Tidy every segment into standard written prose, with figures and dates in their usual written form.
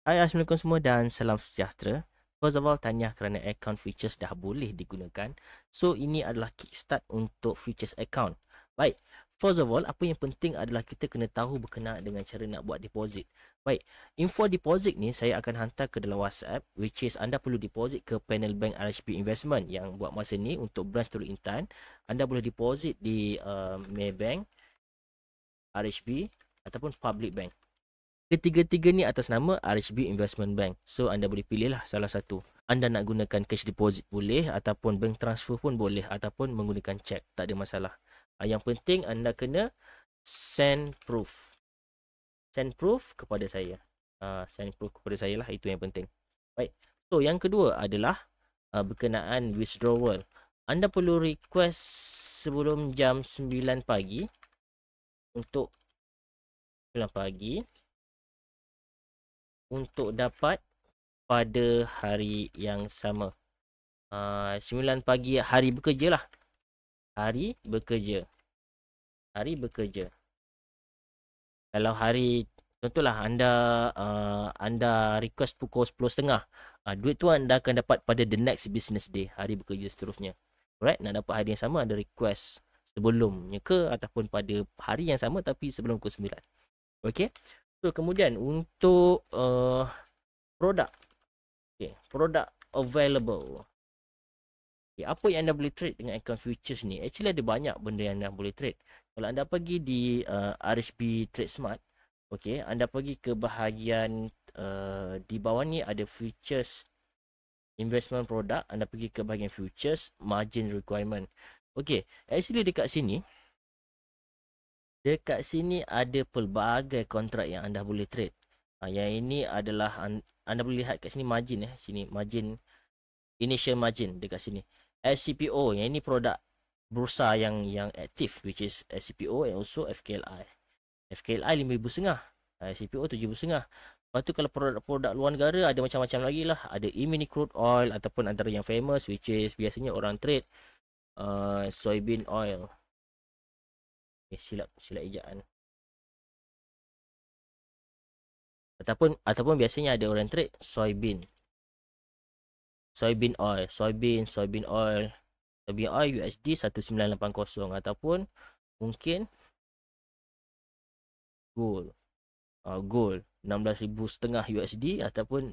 Hai, Assalamualaikum semua dan salam sejahtera. First of all, tahniah kerana account features dah boleh digunakan. So, ini adalah kickstart untuk features account. Baik, first of all, apa yang penting adalah kita kena tahu berkenaan dengan cara nak buat deposit. Baik, info deposit ni saya akan hantar ke dalam WhatsApp, which is anda perlu deposit ke panel bank RHB Investment yang buat masa ni untuk branch Teluk Intan. Anda boleh deposit di Maybank, RHB ataupun Public Bank. Ketiga-tiga ni atas nama RHB Investment Bank. So, anda boleh pilihlah salah satu. Anda nak gunakan cash deposit boleh, ataupun bank transfer pun boleh, ataupun menggunakan cek. Tak ada masalah. Yang penting anda kena send proof. Send proof kepada saya. Send proof kepada saya lah. Itu yang penting. Baik. So, yang kedua adalah berkenaan withdrawal. Anda perlu request sebelum jam 9 pagi. Untuk 9 pagi. Untuk dapat pada hari yang sama. 9 pagi hari bekerja lah. Hari bekerja. Hari bekerja. Kalau hari, contohlah anda request pukul 10.30. Duit tu anda akan dapat pada the next business day. Hari bekerja seterusnya. Alright, nak dapat hari yang sama anda request sebelumnya ke ataupun pada hari yang sama tapi sebelum pukul 9. Okay. So, kemudian untuk produk. Okay, produk available. Okay, apa yang anda boleh trade dengan account futures ni? Actually ada banyak benda yang anda boleh trade. Kalau anda pergi di RHB Trade Smart, okay, anda pergi ke bahagian di bawah ni ada futures investment product. Anda pergi ke bahagian futures margin requirement. Okay, actually dekat sini ada pelbagai kontrak yang anda boleh trade. Yang ini adalah anda boleh lihat kat sini margin sini margin, initial margin dekat sini. SCPO, yang ini produk bursa yang aktif, which is SCPO and also FKLI. FKLI 5,500, SCPO 7,500. Lepas tu kalau produk luar negara ada macam-macam lagi lah. Ada E-mini crude oil ataupun antara yang famous which is biasanya orang trade soybean oil. Silap ejaan. Ataupun biasanya ada orang trade soybean oil, soybean oil USD 1980, ataupun mungkin gold 16,500 USD ataupun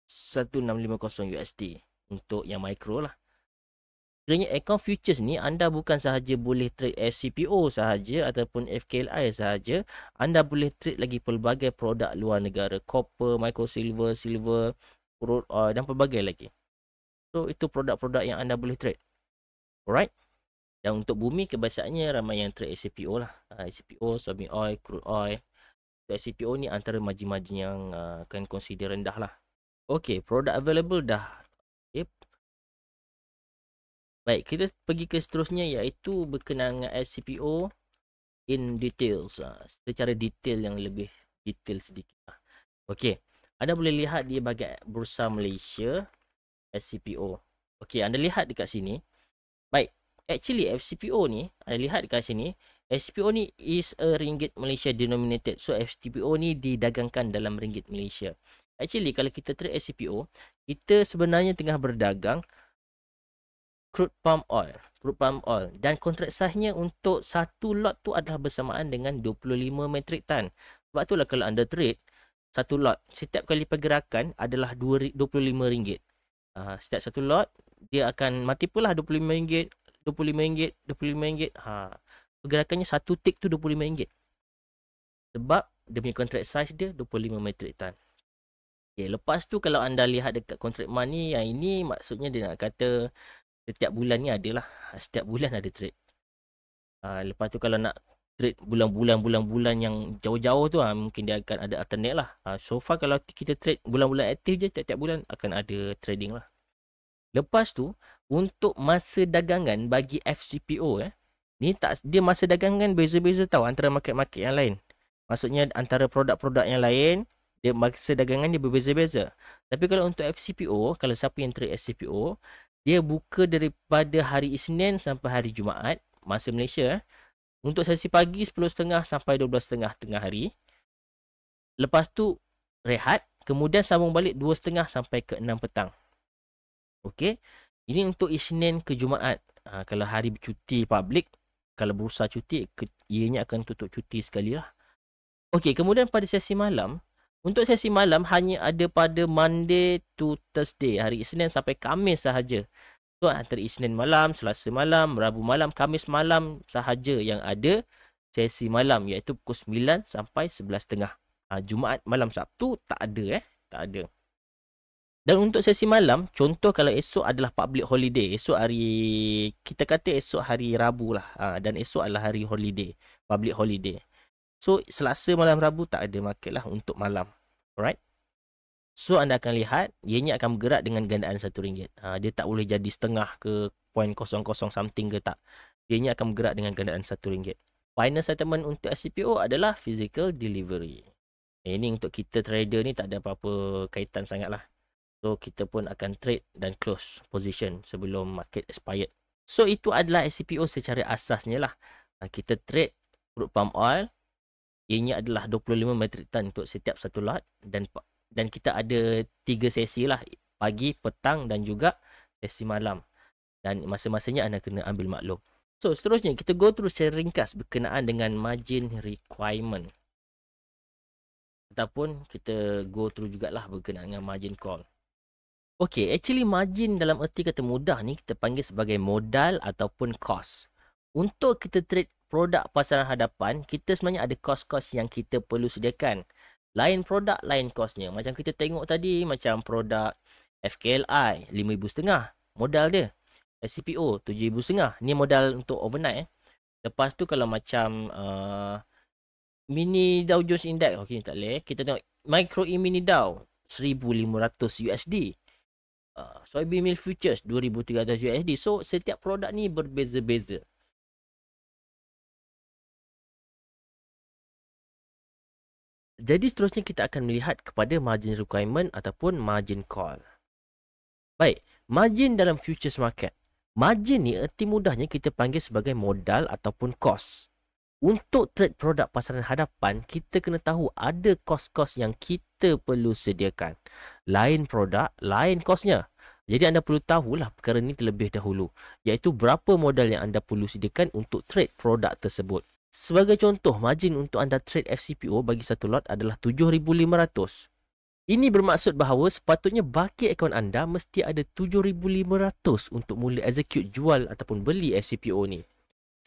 1650 USD untuk yang micro lah. Sebenarnya account futures ni anda bukan sahaja boleh trade SCPO sahaja ataupun FKLI sahaja, anda boleh trade lagi pelbagai produk luar negara, copper, micro silver, crude oil dan pelbagai lagi. So itu produk-produk yang anda boleh trade. Alright. Dan untuk bumi kebiasaannya ramai yang trade SCPO lah. SCPO, soybean oil, crude oil. SCPO ni antara margin-margin yang akan consider rendah lah. Okay, produk available dah. Okay. Baik, kita pergi ke seterusnya iaitu berkenaan dengan SCPO in details. Secara detail yang lebih detail sedikit lah. Okay, anda boleh lihat di bahagian Bursa Malaysia SCPO. Okay, anda lihat dekat sini. Baik, actually FCPO ni, anda lihat dekat sini. SCPO ni is a ringgit Malaysia denominated. So FCPO ni didagangkan dalam ringgit Malaysia. Actually kalau kita trade SCPO, kita sebenarnya tengah berdagang crude palm oil. Dan kontrak sahnya untuk satu lot tu adalah bersamaan dengan 25 metric ton. Sebab itulah kalau anda trade satu lot, setiap kali pergerakan adalah RM25. Setiap satu lot dia akan mati pula RM25, RM25. Pergerakannya satu tick tu RM25. Sebab dia punya contract size dia 25 metric ton. Okay, lepas tu kalau anda lihat dekat contract money, yang ini maksudnya dia nak kata setiap bulan ni adalah, setiap bulan ada trade. Lepas tu kalau nak trade bulan-bulan yang jauh-jauh tu mungkin dia akan ada alternate lah. So far kalau kita trade bulan-bulan aktif je, tiap-tiap bulan akan ada trading lah. Lepas tu untuk masa dagangan bagi FCPO ni dia masa dagangan beza-beza tau antara market-market yang lain. Maksudnya antara produk-produk yang lain dia masa dagangan dia berbeza-beza. Tapi kalau untuk FCPO, kalau siapa yang trade FCPO, dia buka daripada hari Isnin sampai hari Jumaat masa Malaysia. Untuk sesi pagi 10.30 sampai 12.30 tengah hari. Lepas tu rehat kemudian sambung balik 2.30 sampai ke 6 petang. Okey. Ini untuk Isnin ke Jumaat. Kalau hari bercuti public, kalau bursa cuti, ianya akan tutup cuti sekali lah. Okey, kemudian pada sesi malam, untuk sesi malam hanya ada pada Monday to Thursday, hari Isnin sampai Khamis sahaja. So antara Isnin malam, Selasa malam, Rabu malam, Khamis malam sahaja yang ada sesi malam, iaitu pukul 9 sampai 11.30. Jumaat malam Sabtu tak ada tak ada. Dan untuk sesi malam, contoh kalau esok adalah public holiday, esok hari, kita kata esok hari Rabu lah, dan esok adalah hari holiday, public holiday. So Selasa malam Rabu tak ada market lah untuk malam. Alright. So anda akan lihat ianya akan bergerak dengan gandaan RM1. Dia tak boleh jadi setengah ke 0.00 something ke tak. Ianya akan bergerak dengan gandaan RM1. Final settlement untuk SCPO adalah physical delivery. Ini untuk kita trader ni tak ada apa-apa kaitan sangat lah. So kita pun akan trade dan close position sebelum market expired. So itu adalah SCPO secara asasnya lah. Kita trade crude palm oil. Ianya adalah 25 metric ton untuk setiap satu lot. Dan kita ada 3 sesi lah. Pagi, petang dan juga sesi malam. Dan masa-masanya anda kena ambil maklum. So seterusnya kita go through secara ringkas berkenaan dengan margin requirement. Ataupun kita go through jugalah berkenaan dengan margin call. Okay, actually margin dalam erti kata mudah ni kita panggil sebagai modal ataupun cost. Untuk kita trade produk pasaran hadapan, kita sebenarnya ada cost-cost yang kita perlu sediakan. Lain produk, lain costnya. Macam kita tengok tadi, macam produk FKLI, RM5,500 modal dia. SCPO, RM7,500. Ni modal untuk overnight. Lepas tu kalau macam mini Dow Jones Index, okay, tak boleh. Kita tengok micro mini Dow, $1,500. Soybean meal futures $2,300. So setiap produk ni berbeza-beza. Jadi seterusnya kita akan melihat kepada margin requirement ataupun margin call. Baik, margin dalam futures market. Margin ni erti mudahnya kita panggil sebagai modal ataupun cost. Untuk trade produk pasaran hadapan, kita kena tahu ada cost-cost yang kita perlu sediakan. Lain produk, lain costnya. Jadi anda perlu tahulah perkara ni terlebih dahulu, iaitu berapa modal yang anda perlu sediakan untuk trade produk tersebut. Sebagai contoh, margin untuk anda trade FCPO bagi satu lot adalah $7,500. Ini bermaksud bahawa sepatutnya baki akaun anda mesti ada $7,500 untuk mula execute jual ataupun beli FCPO ni.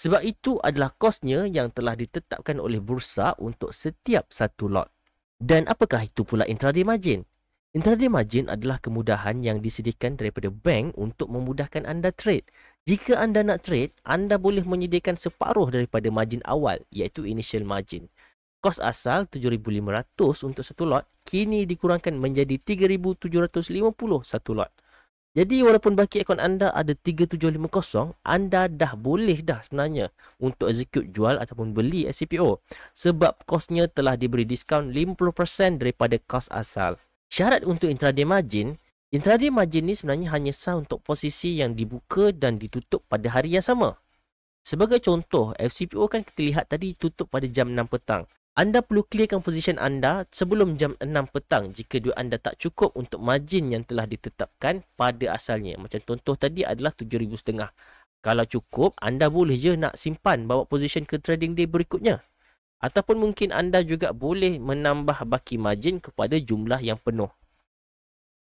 Sebab itu adalah kosnya yang telah ditetapkan oleh bursa untuk setiap satu lot. Dan apakah itu pula intraday margin? Intraday margin adalah kemudahan yang disediakan daripada bank untuk memudahkan anda trade. Jika anda nak trade, anda boleh menyediakan separuh daripada margin awal, iaitu initial margin. Kos asal $7,500 untuk satu lot, kini dikurangkan menjadi $3,750 satu lot. Jadi walaupun baki akaun anda ada 3750, anda dah boleh dah sebenarnya untuk execute jual ataupun beli SCPO. Sebab kosnya telah diberi diskaun 50% daripada kos asal. Syarat untuk intraday margin ni sebenarnya hanya sah untuk posisi yang dibuka dan ditutup pada hari yang sama. Sebagai contoh, FCPO kan kita lihat tadi tutup pada jam 6 petang. Anda perlu clearkan position anda sebelum jam 6 petang jika duit anda tak cukup untuk margin yang telah ditetapkan pada asalnya. Macam contoh tadi adalah $7,500. Kalau cukup, anda boleh je nak simpan bawa position ke trading day berikutnya. Ataupun mungkin anda juga boleh menambah baki margin kepada jumlah yang penuh.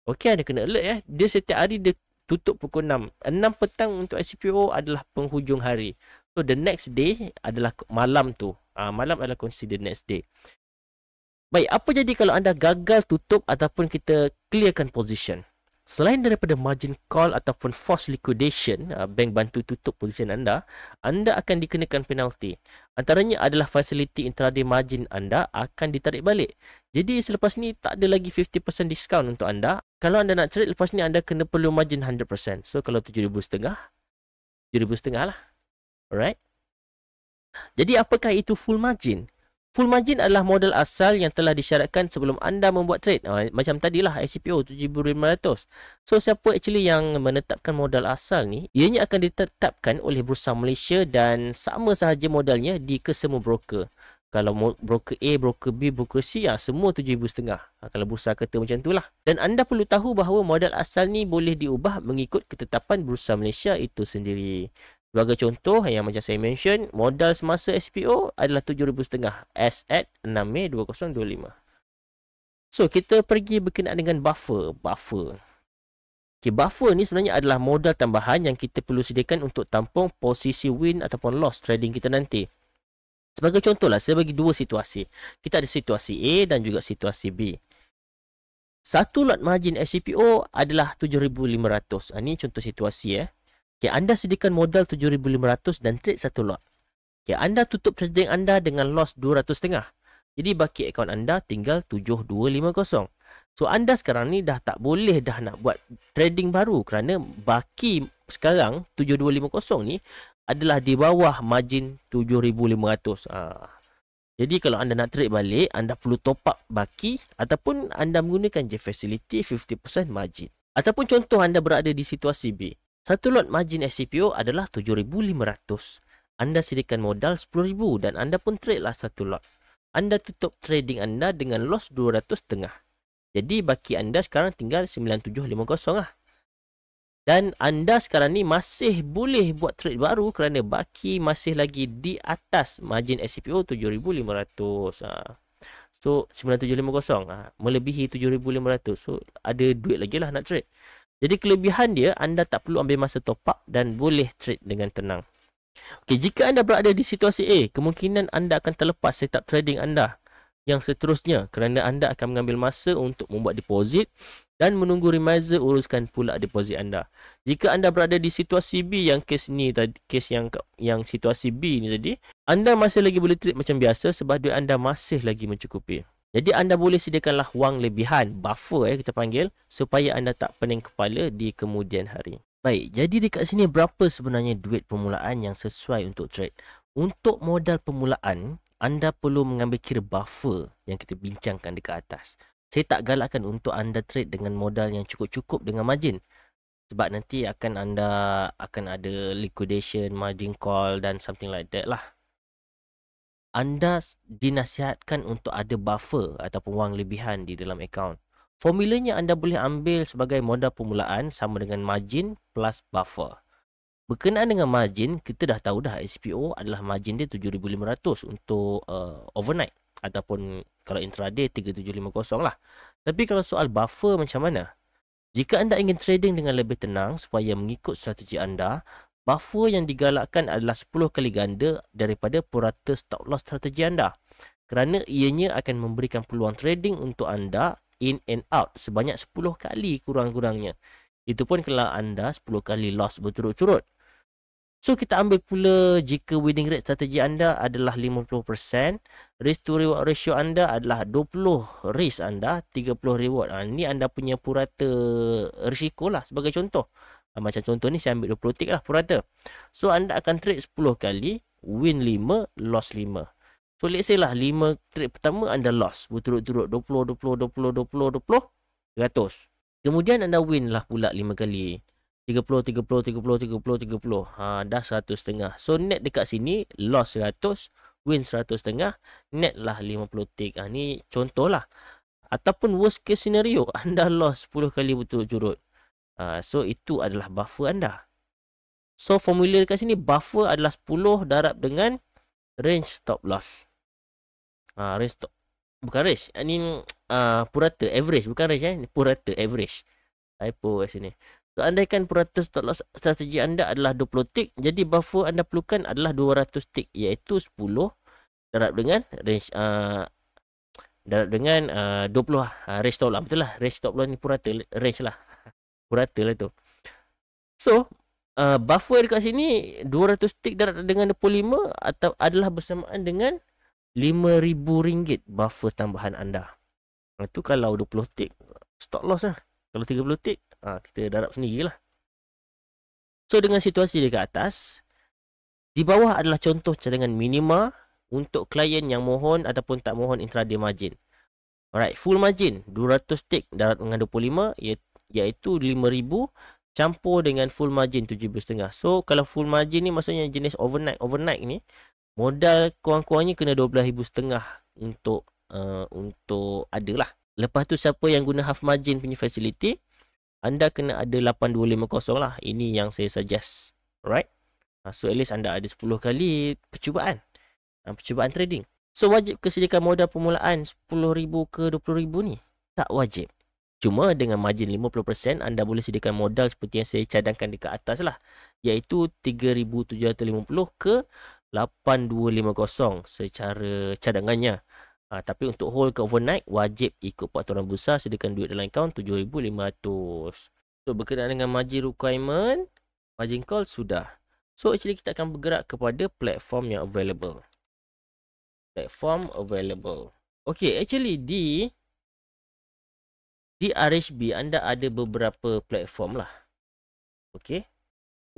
Okey, anda kena alert Dia setiap hari dia tutup pukul 6. 6 petang untuk SCPO adalah penghujung hari. So the next day adalah malam tu. Malam adalah consider next day. Baik, apa jadi kalau anda gagal tutup ataupun kita clearkan position? Selain daripada margin call ataupun forced liquidation, bank bantu tutup position anda akan dikenakan penalti. Antaranya adalah facility intraday margin anda akan ditarik balik. Jadi selepas ni tak ada lagi 50% diskaun untuk anda. Kalau anda nak trade lepas ni anda kena perlu margin 100%. So kalau $7,500, $7,500 lah. Alright. Jadi apakah itu full margin? Full margin adalah modal asal yang telah disyaratkan sebelum anda membuat trade. Macam tadilah SCPO $7,500. So siapa actually yang menetapkan modal asal ni? Ianya akan ditetapkan oleh Bursa Malaysia dan sama sahaja modalnya di kesemua broker. Kalau broker A, broker B, broker C, semua 7,500. Kalau bursa kata macam tu lah. Dan anda perlu tahu bahawa modal asal ni boleh diubah mengikut ketetapan Bursa Malaysia itu sendiri. Sebagai contoh yang macam saya mention, modal semasa SPO adalah 7,500 as at 6 Mei 2025. So, kita pergi berkenaan dengan buffer. Okay, buffer ni sebenarnya adalah modal tambahan yang kita perlu sediakan untuk tampung posisi win ataupun loss trading kita nanti. Sebagai contoh lah, saya bagi dua situasi. Kita ada situasi A dan juga situasi B. Satu lot margin SCPO adalah 7,500. Ini contoh situasi Okay, anda sediakan modal 7,500 dan trade satu lot. Okay, anda tutup trading anda dengan loss 200.5. Jadi baki akaun anda tinggal 7,250. So anda sekarang ni dah tak boleh dah nak buat trading baru kerana baki sekarang 7,250 ni adalah di bawah margin 7,500. Jadi kalau anda nak trade balik, anda perlu top up baki ataupun anda menggunakan je facility 50% margin. Ataupun contoh anda berada di situasi B. Satu lot margin SCPO adalah 7,500. Anda sediakan modal 10,000 dan anda pun trade lah satu lot. Anda tutup trading anda dengan loss 200.5. Jadi baki anda sekarang tinggal 9,750 lah. Dan anda sekarang ni masih boleh buat trade baru kerana baki masih lagi di atas margin SCPO 7,500. So 9,750 melebihi 7,500. So ada duit lagi lah nak trade. Jadi kelebihan dia, anda tak perlu ambil masa top up dan boleh trade dengan tenang. Okay, jika anda berada di situasi A, kemungkinan anda akan terlepas setup trading anda yang seterusnya kerana anda akan mengambil masa untuk membuat deposit dan menunggu reminder uruskan pula deposit anda. Jika anda berada di situasi B yang kes ni tadi, kes yang situasi B ni tadi, anda masih lagi boleh trade macam biasa sebab duit anda masih lagi mencukupi. Jadi anda boleh sediakanlah wang lebihan, buffer kita panggil, supaya anda tak pening kepala di kemudian hari. Baik, jadi dekat sini berapa sebenarnya duit permulaan yang sesuai untuk trade? Untuk modal permulaan, anda perlu mengambil kira buffer yang kita bincangkan dekat atas. Saya tak galakkan untuk anda trade dengan modal yang cukup-cukup dengan margin. Sebab nanti anda akan ada liquidation, margin call dan something like that lah. Anda dinasihatkan untuk ada buffer ataupun wang lebihan di dalam akaun. Formulanya anda boleh ambil sebagai modal permulaan sama dengan margin plus buffer. Berkenaan dengan margin, kita dah tahu dah SPO adalah margin dia 7,500 untuk overnight. Ataupun kalau intraday 3,750 lah. Tapi kalau soal buffer macam mana? Jika anda ingin trading dengan lebih tenang supaya mengikut strategi anda, buffer yang digalakkan adalah 10 kali ganda daripada purata stop loss strategi anda. Kerana ianya akan memberikan peluang trading untuk anda in and out sebanyak 10 kali kurang-kurangnya. Itu pun kalau anda 10 kali loss berturut-turut. So kita ambil pula jika winning rate strategi anda adalah 50%, risk to reward ratio anda adalah 20 risk anda, 30 reward. Ini anda punya purata risiko lah sebagai contoh. Macam contoh ni saya ambil 20 tick lah purata. So anda akan trade 10 kali, win 5, loss 5. So let's say lah 5 trade pertama anda loss berturut-turut 20, 20, 20, 20, 20, 100. Kemudian anda win lah pula 5 kali. 30, 30, 30, 30, 30. Dah 100.5. So net dekat sini loss 100, win 100.5, net lah 50 tick. Ni contoh lah. Ataupun worst case scenario, anda loss 10 kali berturut-turut. So itu adalah buffer anda. So formula dekat sini buffer adalah 10 darab dengan range stop loss. Range stop, bukan range. Ini purata average, bukan range purata average. Typo kat sini. So andaikan purata stop loss strategi anda adalah 20 tick, jadi buffer anda perlukan adalah 200 tick, iaitu 10 darab dengan range darab dengan 20 range stop loss. Betul lah, range stop loss ni purata range lah. Purata lah tu. So buffer dekat sini 200 tick darab dengan 25 atau adalah bersamaan dengan RM5,000 buffer tambahan anda. Itu kalau 20 tick stop loss lah. Kalau 30 tick kita darab sendiri lah. So dengan situasi dekat atas, di bawah adalah contoh cadangan minima untuk klien yang mohon ataupun tak mohon intraday margin. Alright, full margin 200 tick darab dengan 25 iaitu 5,000 campur dengan full margin 7,500. So kalau full margin ni maksudnya jenis overnight ni Modal kurang-kurangnya kena 12,500 untuk adalah. Lepas tu siapa yang guna half margin punya facility, anda kena ada 8250 lah. Ini yang saya suggest. Alright. So at least anda ada 10 kali percubaan. Percubaan trading. So wajib ke sediakan modal permulaan 10,000 ke 20,000 ni? Tak wajib. Cuma dengan margin 50%, anda boleh sediakan modal seperti yang saya cadangkan dekat atas lah. Iaitu 3,750 ke 8,250 secara cadangannya. Tapi untuk hold ke overnight, wajib ikut peraturan bursa, sediakan duit dalam akaun 7,500. So berkenaan dengan margin requirement, margin call sudah. So actually kita akan bergerak kepada platform yang available. Platform available. Okay, actually di RHB anda ada beberapa platform lah. Okay.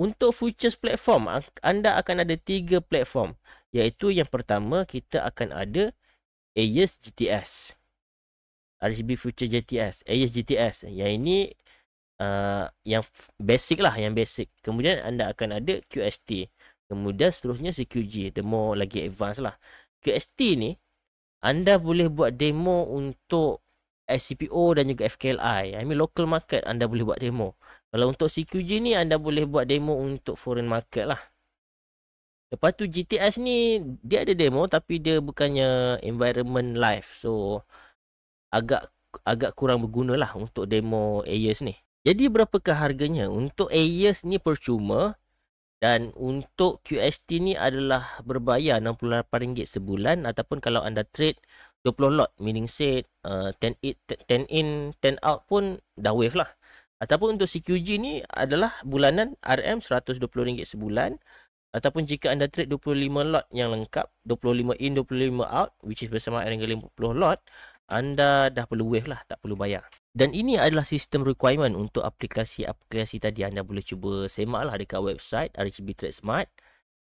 Untuk futures platform, anda akan ada 3 platform. Iaitu yang pertama, kita akan ada AES GTS. RHB Future GTS. AES GTS. Yang ini yang basic lah, yang basic. Kemudian anda akan ada QST. Kemudian seterusnya CQG. The more lagi advance lah. QST ni, anda boleh buat demo untuk SCPO dan juga FKLI. I mean local market anda boleh buat demo. Kalau untuk CQG ni, anda boleh buat demo untuk foreign market lah. Lepas tu GTS ni, dia ada demo tapi dia bukannya environment live. So, agak kurang berguna lah untuk demo AES ni. Jadi, berapakah harganya? Untuk AES ni percuma. Dan untuk QST ni adalah berbayar RM68 sebulan. Ataupun kalau anda trade 20 lot, meaning say 10 in, 10 out pun dah wave lah. Ataupun untuk CQG ni adalah bulanan RM120 sebulan. Ataupun jika anda trade 25 lot yang lengkap, 25 in, 25 out, which is bersamaan dengan 50 lot, anda dah perlu wave lah, tak perlu bayar. Dan ini adalah sistem requirement untuk aplikasi-aplikasi tadi. Anda boleh cuba semak lah dekat website RHB Trade Smart.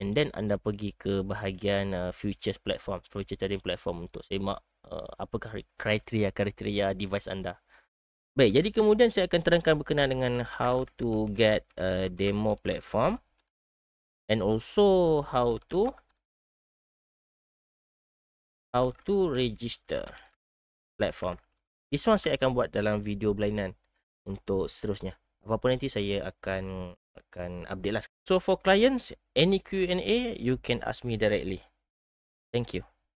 And then anda pergi ke bahagian futures platform, future trading platform untuk semak apakah kriteria device anda. Baik, jadi kemudian saya akan terangkan berkenaan dengan how to get a demo platform. And also how to register platform. This one saya akan buat dalam video berlainan untuk seterusnya. Apa-apa nanti saya akan update lah. So for clients, any Q&A you can ask me directly. Thank you.